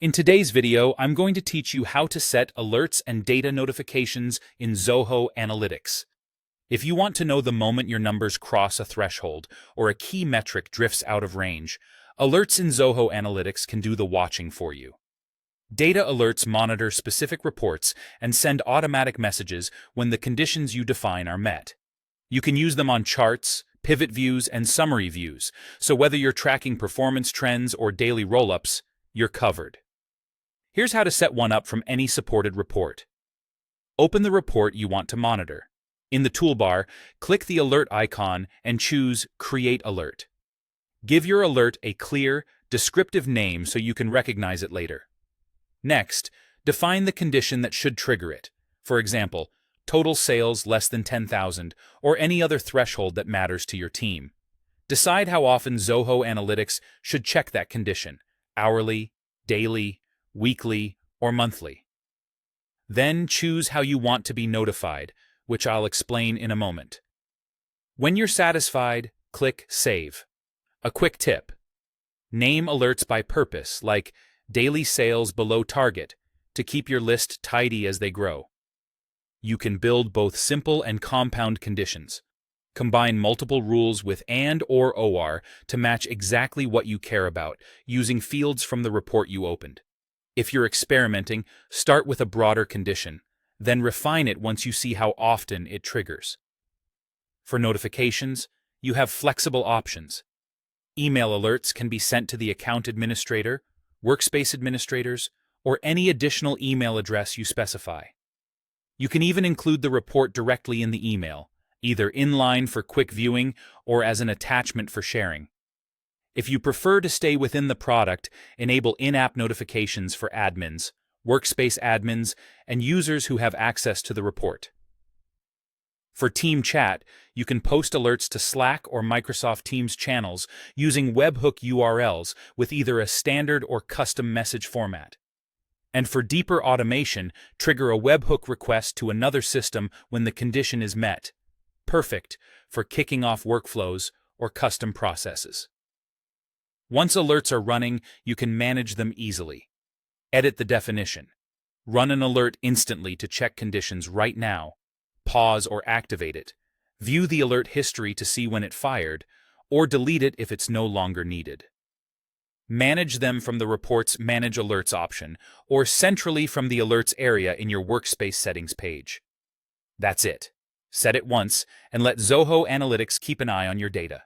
In today's video, I'm going to teach you how to set alerts and data notifications in Zoho Analytics. If you want to know the moment your numbers cross a threshold or a key metric drifts out of range, alerts in Zoho Analytics can do the watching for you. Data alerts monitor specific reports and send automatic messages when the conditions you define are met. You can use them on charts, pivot views, and summary views, so whether you're tracking performance trends or daily roll-ups, you're covered. Here's how to set one up from any supported report. Open the report you want to monitor. In the toolbar, click the alert icon and choose Create Alert. Give your alert a clear, descriptive name so you can recognize it later. Next, define the condition that should trigger it. For example, total sales less than 10,000 or any other threshold that matters to your team. Decide how often Zoho Analytics should check that condition: hourly, daily, weekly, or monthly. Then choose how you want to be notified, which I'll explain in a moment. When you're satisfied, click Save. A quick tip: name alerts by purpose, like daily sales below target, to keep your list tidy as they grow. You can build both simple and compound conditions. Combine multiple rules with AND or OR to match exactly what you care about, using fields from the report you opened. If you're experimenting, start with a broader condition, then refine it once you see how often it triggers. For notifications, you have flexible options. Email alerts can be sent to the account administrator, workspace administrators, or any additional email address you specify. You can even include the report directly in the email, either inline for quick viewing or as an attachment for sharing. If you prefer to stay within the product, enable in-app notifications for admins, workspace admins, and users who have access to the report. For team chat, you can post alerts to Slack or Microsoft Teams channels using webhook URLs with either a standard or custom message format. And for deeper automation, trigger a webhook request to another system when the condition is met. Perfect for kicking off workflows or custom processes. Once alerts are running, you can manage them easily. Edit the definition. Run an alert instantly to check conditions right now. Pause or activate it. View the alert history to see when it fired, or delete it if it's no longer needed. Manage them from the report's Manage Alerts option, or centrally from the Alerts area in your Workspace settings page. That's it. Set it once, and let Zoho Analytics keep an eye on your data.